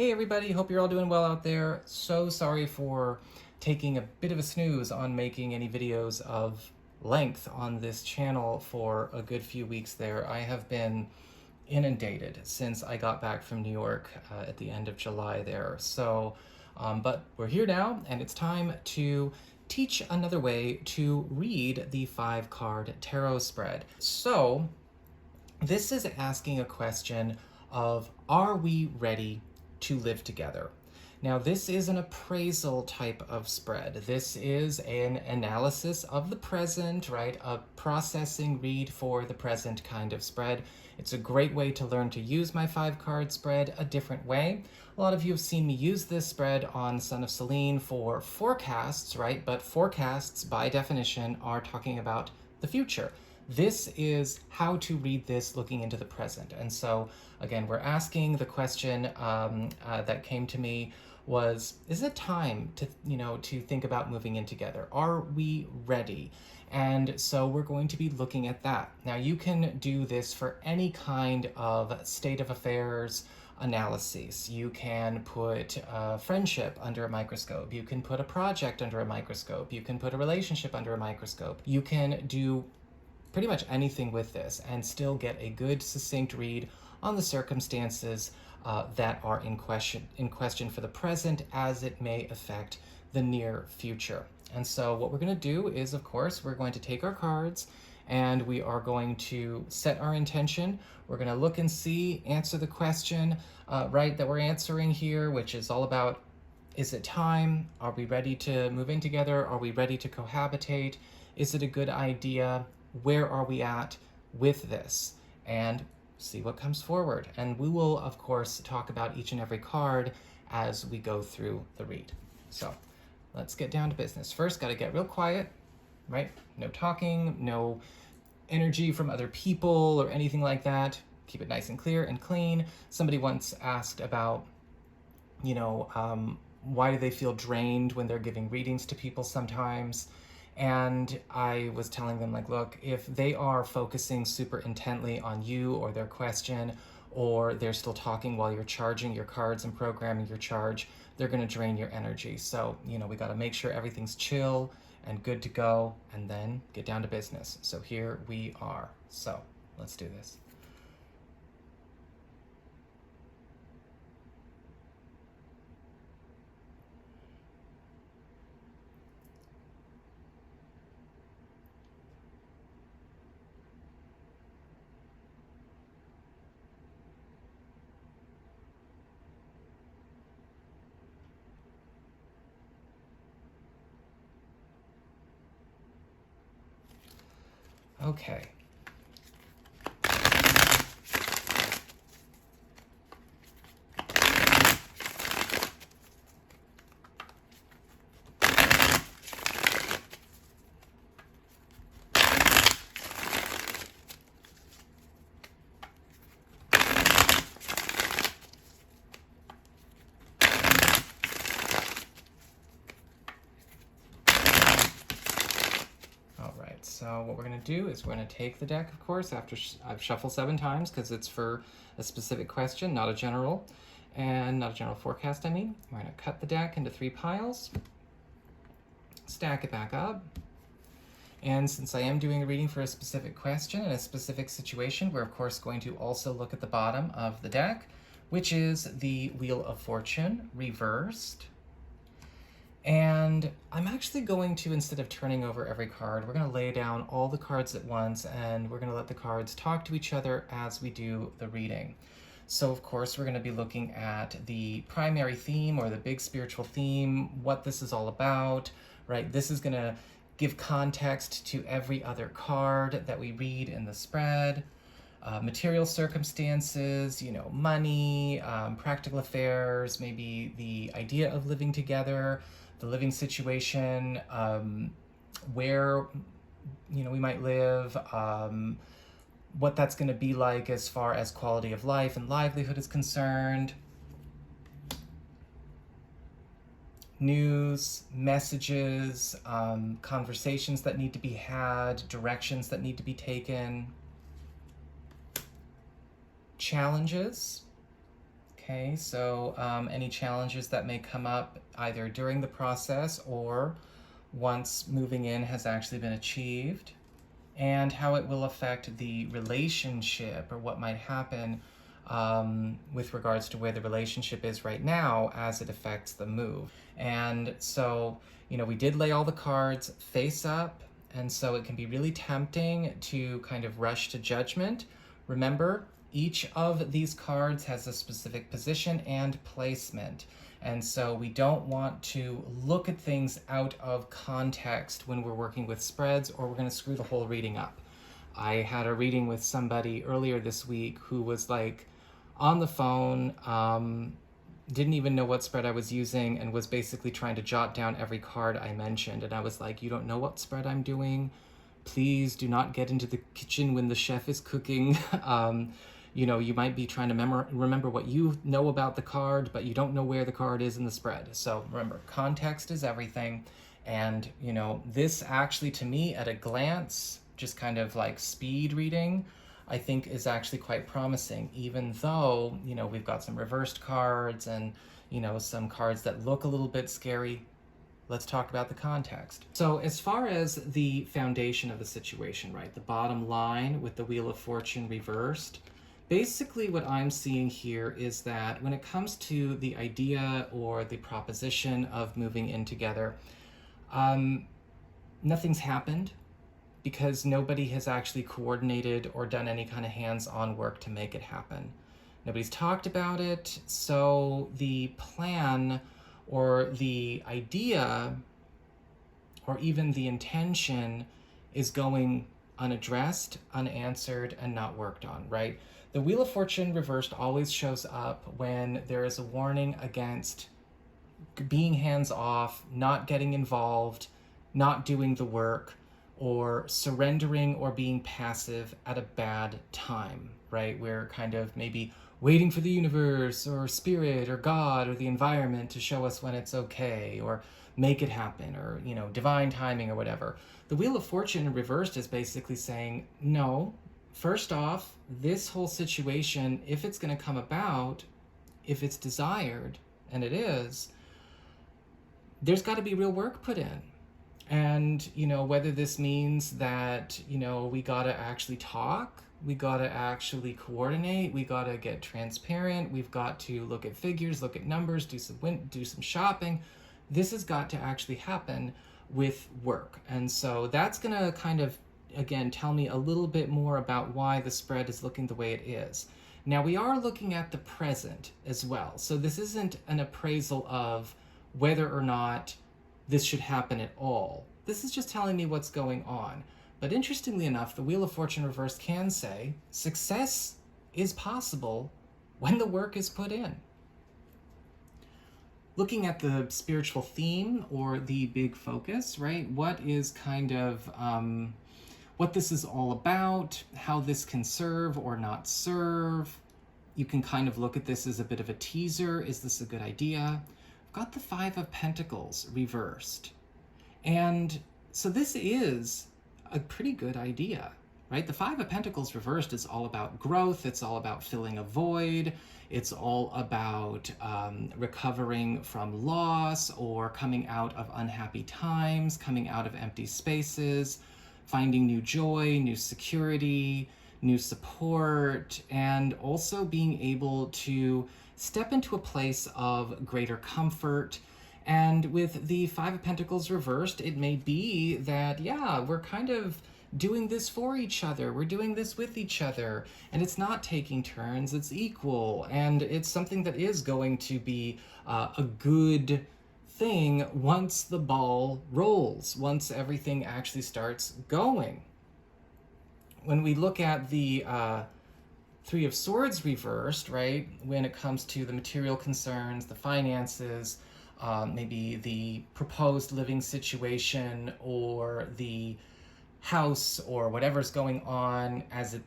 Hey everybody, hope you're all doing well out there. So sorry for taking a bit of a snooze on making any videos of length on this channel for a good few weeks there. I have been inundated since I got back from New York at the end of July there. But we're here now, and it's time to teach another way to read the 5-card tarot spread. So this is asking a question of, are we ready to live together? Now, this is an appraisal type of spread. This is an analysis of the present, right? A processing read for the present kind of spread. It's a great way to learn to use my 5-card spread a different way. A lot of you have seen me use this spread on Son of Selene for forecasts, right? But forecasts, by definition, are talking about the future. This is how to read this looking into the present. And so, again, we're asking the question that came to me was, is it time to think about moving in together? Are we ready? And so we're going to be looking at that. Now, you can do this for any kind of state of affairs analyses. You can put friendship under a microscope. You can put a project under a microscope. You can put a relationship under a microscope. You can do pretty much anything with this and still get a good, succinct read on the circumstances that are in question for the present, as it may affect the near future. And so what we're going to do is, of course, we're going to take our cards and we are going to set our intention. We're going to look and see, answer the question, right, that we're answering here, which is all about, is it time? Are we ready to move in together? Are we ready to cohabitate? Is it a good idea? Where are we at with this? And see what comes forward. And we will, of course, talk about each and every card as we go through the read. So let's get down to business. First, got to get real quiet, right? No talking, no energy from other people or anything like that. Keep it nice and clear and clean. Somebody once asked about, why do they feel drained when they're giving readings to people sometimes? And I was telling them, like, look, if they are focusing super intently on you or their question, or they're still talking while you're charging your cards and programming your charge, they're going to drain your energy. So, we got to make sure everything's chill and good to go, and then get down to business. So here we are. So let's do this. Okay. So what we're going to do is we're going to take the deck, of course, after I've shuffled 7 times, because it's for a specific question, not a general forecast, I mean. We're going to cut the deck into 3 piles, stack it back up, and since I am doing a reading for a specific question and a specific situation, we're of course going to also look at the bottom of the deck, which is the Wheel of Fortune reversed. And I'm actually going to, instead of turning over every card, we're going to lay down all the cards at once, and we're going to let the cards talk to each other as we do the reading. So, of course, we're going to be looking at the primary theme, or the big spiritual theme, what this is all about, right? This is going to give context to every other card that we read in the spread. Material circumstances, money, practical affairs, maybe the idea of living together, the living situation, where we might live, what that's going to be like as far as quality of life and livelihood is concerned, news, messages, conversations that need to be had, directions that need to be taken, challenges, Okay, so any challenges that may come up either during the process or once moving in has actually been achieved, and how it will affect the relationship or what might happen with regards to where the relationship is right now as it affects the move. And so, we did lay all the cards face up, and so it can be really tempting to kind of rush to judgment. Remember, each of these cards has a specific position and placement. And so we don't want to look at things out of context when we're working with spreads, or we're going to screw the whole reading up. I had a reading with somebody earlier this week who was like on the phone, didn't even know what spread I was using, and was basically trying to jot down every card I mentioned. And I was like, you don't know what spread I'm doing? Please do not get into the kitchen when the chef is cooking. You might be trying to remember what you know about the card, but you don't know where the card is in the spread. So remember, context is everything. And, this actually, to me, at a glance, just kind of like speed reading, I think is actually quite promising, even though, we've got some reversed cards and, some cards that look a little bit scary. Let's talk about the context. So as far as the foundation of the situation, right, the bottom line with the Wheel of Fortune reversed, basically what I'm seeing here is that when it comes to the idea or the proposition of moving in together, nothing's happened because nobody has actually coordinated or done any kind of hands-on work to make it happen. Nobody's talked about it, so the plan or the idea or even the intention is going unaddressed, unanswered, and not worked on, right? The Wheel of Fortune reversed always shows up when there is a warning against being hands-off, not getting involved, not doing the work, or surrendering or being passive at a bad time, right? We're kind of maybe waiting for the universe or spirit or God or the environment to show us when it's okay or make it happen, or, divine timing or whatever. The Wheel of Fortune reversed is basically saying, no, first off, this whole situation, if it's going to come about, if it's desired, and it is, there's got to be real work put in. And, whether this means that, we got to actually talk, we got to actually coordinate, we got to get transparent, we've got to look at figures, look at numbers, do some shopping. This has got to actually happen with work. And so that's going to kind of, again, tell me a little bit more about why the spread is looking the way it is. Now, we are looking at the present as well. So this isn't an appraisal of whether or not this should happen at all. This is just telling me what's going on. But interestingly enough, the Wheel of Fortune reversed can say success is possible when the work is put in. Looking at the spiritual theme or the big focus, right? What is kind of what this is all about, how this can serve or not serve. You can kind of look at this as a bit of a teaser. Is this a good idea? I've got the Five of Pentacles reversed. And so this is a pretty good idea, right? The Five of Pentacles reversed is all about growth. It's all about filling a void. It's all about recovering from loss or coming out of unhappy times, coming out of empty spaces, finding new joy, new security, new support, and also being able to step into a place of greater comfort. And with the Five of Pentacles reversed, it may be that, we're kind of doing this for each other. We're doing this with each other. And it's not taking turns, it's equal. And it's something that is going to be a good thing once the ball rolls, once everything actually starts going. When we look at the Three of Swords reversed, right, when it comes to the material concerns, the finances, maybe the proposed living situation or the house or whatever's going on as it,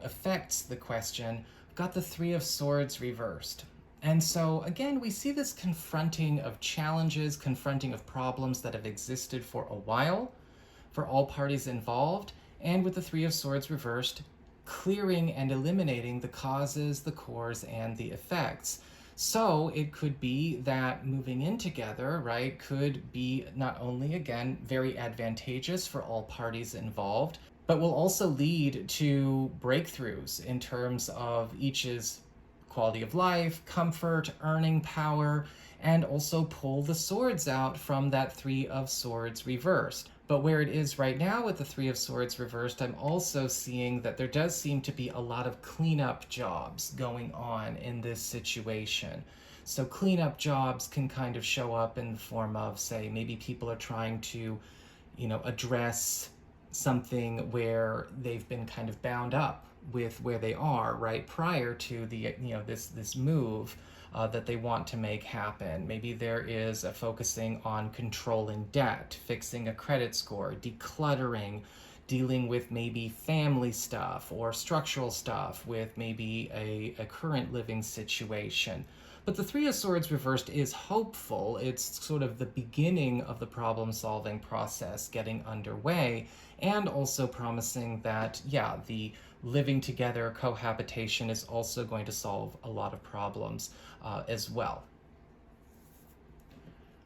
affects the question, we've got the Three of Swords reversed. And so again, we see this confronting of challenges, confronting of problems that have existed for a while for all parties involved. And with the Three of Swords reversed, clearing and eliminating the causes, the cores, and the effects. So it could be that moving in together, right, could be not only, again, very advantageous for all parties involved, but will also lead to breakthroughs in terms of each's quality of life, comfort, earning power, and also pull the swords out from that Three of Swords reversed. But where it is right now with the Three of Swords reversed, I'm also seeing that there does seem to be a lot of cleanup jobs going on in this situation. So cleanup jobs can kind of show up in the form of, say, maybe people are trying to, address something where they've been kind of bound up with where they are, right, prior to the, this move that they want to make happen. Maybe there is a focusing on controlling debt, fixing a credit score, decluttering, dealing with maybe family stuff or structural stuff with maybe a current living situation. But the Three of Swords reversed is hopeful. It's sort of the beginning of the problem-solving process getting underway, and also promising that, yeah, the living together cohabitation is also going to solve a lot of problems as well.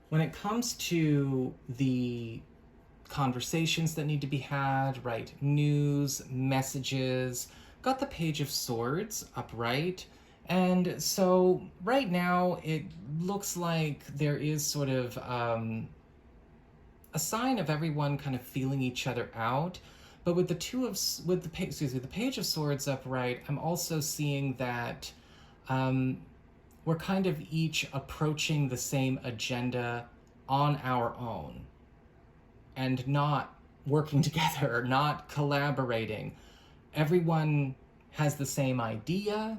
When it comes to the conversations that need to be had, right, news, messages, got the Page of Swords upright. And so right now it looks like there is sort of a sign of everyone kind of feeling each other out. But with the Page of Swords upright, I'm also seeing that we're kind of each approaching the same agenda on our own and not working together, not collaborating. Everyone has the same idea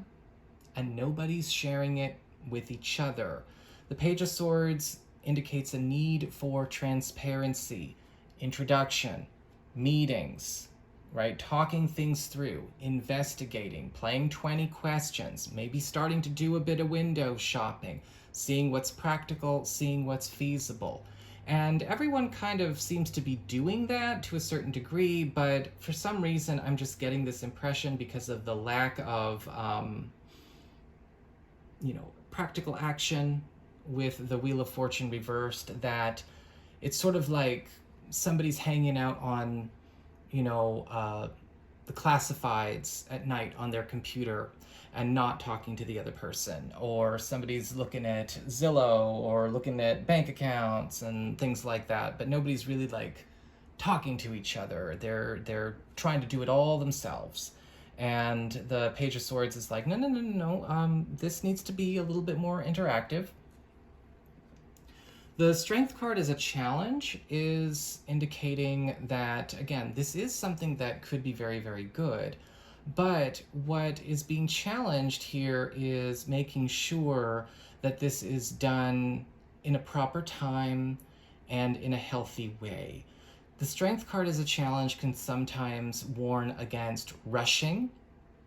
and nobody's sharing it with each other. The Page of Swords indicates a need for transparency, introduction, meetings, right? Talking things through, investigating, playing 20 questions, maybe starting to do a bit of window shopping, seeing what's practical, seeing what's feasible. And everyone kind of seems to be doing that to a certain degree, but for some reason I'm just getting this impression because of the lack of practical action with the Wheel of Fortune reversed, that it's sort of like somebody's hanging out on, the classifieds at night on their computer and not talking to the other person, or somebody's looking at Zillow or looking at bank accounts and things like that, but nobody's really like talking to each other. They're trying to do it all themselves. And the Page of Swords is like, no, this needs to be a little bit more interactive. The Strength card as a challenge is indicating that, again, this is something that could be very, very good. But what is being challenged here is making sure that this is done in a proper time and in a healthy way. The Strength card as a challenge can sometimes warn against rushing,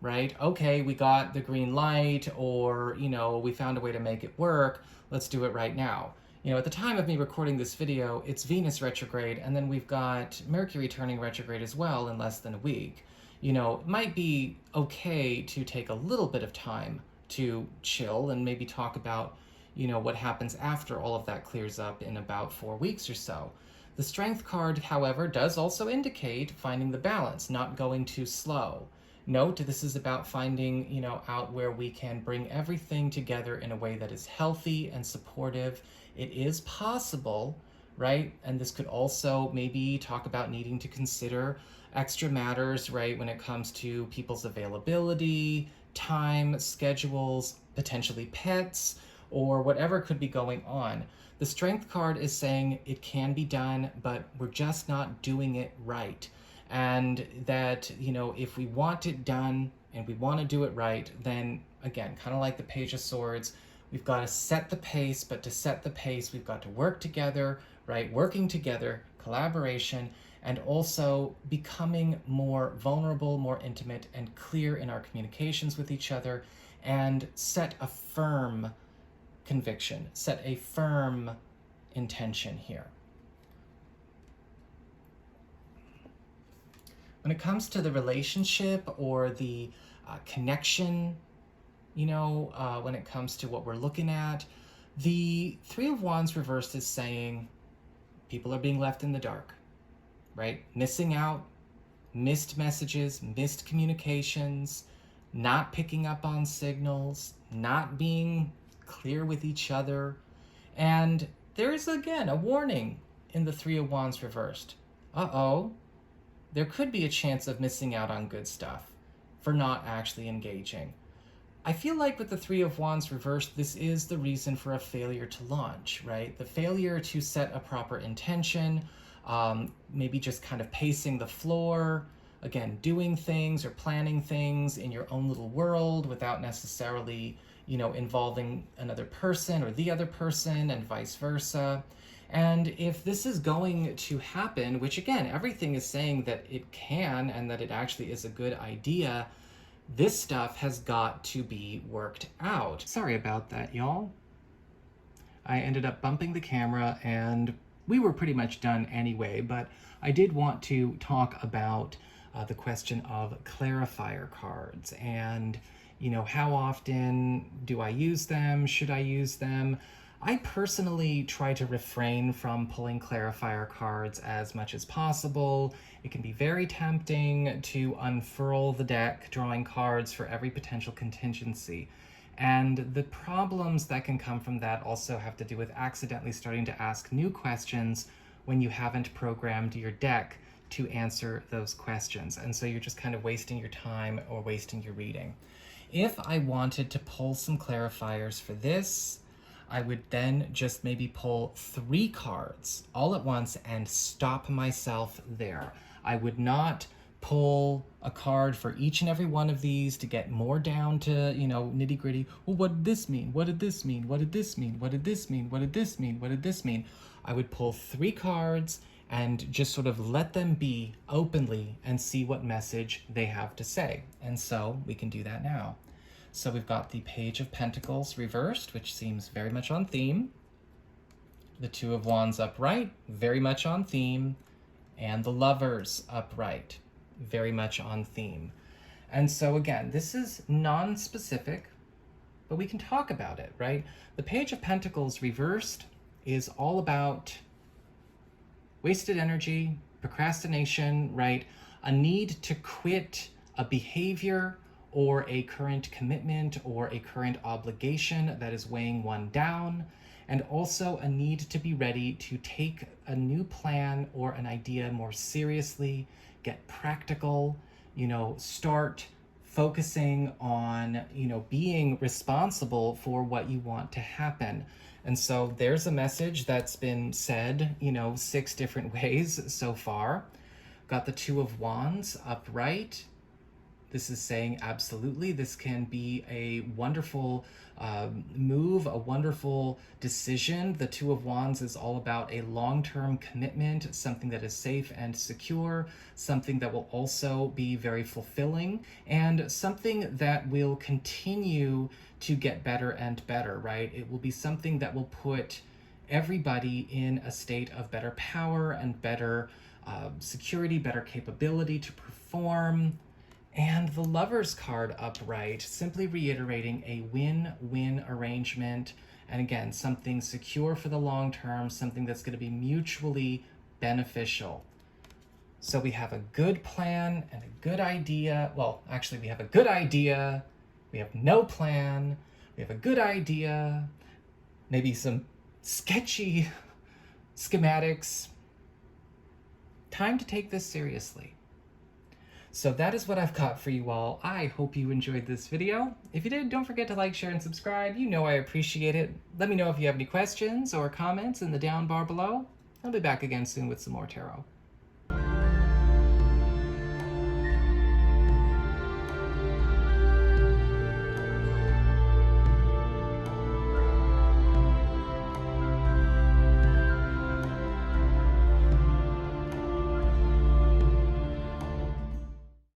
right? Okay, we got the green light, or, we found a way to make it work. Let's do it right now. At the time of me recording this video, it's Venus retrograde, and then we've got Mercury turning retrograde as well in less than a week. It might be okay to take a little bit of time to chill and maybe talk about, what happens after all of that clears up in about 4 weeks or so. The Strength card, however, does also indicate finding the balance, not going too slow. Note, this is about finding, out where we can bring everything together in a way that is healthy and supportive. It is possible, right? And this could also maybe talk about needing to consider extra matters, right, when it comes to people's availability, time, schedules, potentially pets, or whatever could be going on. The Strength card is saying it can be done, but we're just not doing it right. And that, if we want it done and we want to do it right, then again, kind of like the Page of Swords, we've got to set the pace, but to set the pace, we've got to work together, right? Working together, collaboration, and also becoming more vulnerable, more intimate, and clear in our communications with each other, and set a firm conviction, set a firm intention here. When it comes to the relationship or the connection, when it comes to what we're looking at. The Three of Wands reversed is saying people are being left in the dark, right? Missing out, missed messages, missed communications, not picking up on signals, not being clear with each other. And there's, again, a warning in the Three of Wands reversed. Uh-oh, there could be a chance of missing out on good stuff for not actually engaging. I feel like with the Three of Wands reversed, this is the reason for a failure to launch, right? The failure to set a proper intention, maybe just kind of pacing the floor, again, doing things or planning things in your own little world without necessarily, involving another person or the other person and vice versa. And if this is going to happen, which again, everything is saying that it can and that it actually is a good idea, this stuff has got to be worked out. Sorry about that, y'all. I ended up bumping the camera and we were pretty much done anyway, but I did want to talk about the question of clarifier cards and, how often do I use them? Should I use them? I personally try to refrain from pulling clarifier cards as much as possible. It can be very tempting to unfurl the deck, drawing cards for every potential contingency. And the problems that can come from that also have to do with accidentally starting to ask new questions when you haven't programmed your deck to answer those questions. And so you're just kind of wasting your time or wasting your reading. If I wanted to pull some clarifiers for this, I would then just maybe pull 3 cards all at once and stop myself there. I would not pull a card for each and every one of these to get more down to, nitty gritty. Well, what did this mean? What did this mean? What did this mean? What did this mean? What did this mean? What did this mean? I would pull 3 cards and just sort of let them be openly and see what message they have to say. And so we can do that now. So we've got the Page of Pentacles reversed, which seems very much on theme. The Two of Wands upright, very much on theme. And the Lovers upright, very much on theme. And so again, this is non-specific, but we can talk about it, right? The Page of Pentacles reversed is all about wasted energy, procrastination, right? A need to quit a behavior or a current commitment or a current obligation that is weighing one down, and also a need to be ready to take a new plan or an idea more seriously, get practical, start focusing on, being responsible for what you want to happen. And so there's a message that's been said, 6 different ways so far. Got the Two of Wands upright. This is saying absolutely, this can be a wonderful move, a wonderful decision. The Two of Wands is all about a long-term commitment, something that is safe and secure, something that will also be very fulfilling, and something that will continue to get better and better, right? It will be something that will put everybody in a state of better power and better security, better capability to perform. And the Lovers card upright, simply reiterating a win-win arrangement. And again, something secure for the long term, something that's going to be mutually beneficial. So we have a good plan and a good idea. Well, actually, we have a good idea. We have no plan. We have a good idea. Maybe some sketchy schematics. Time to take this seriously. So that is what I've got for you all. I hope you enjoyed this video. If you did, don't forget to like, share, and subscribe. You know I appreciate it. Let me know if you have any questions or comments in the down bar below. I'll be back again soon with some more tarot.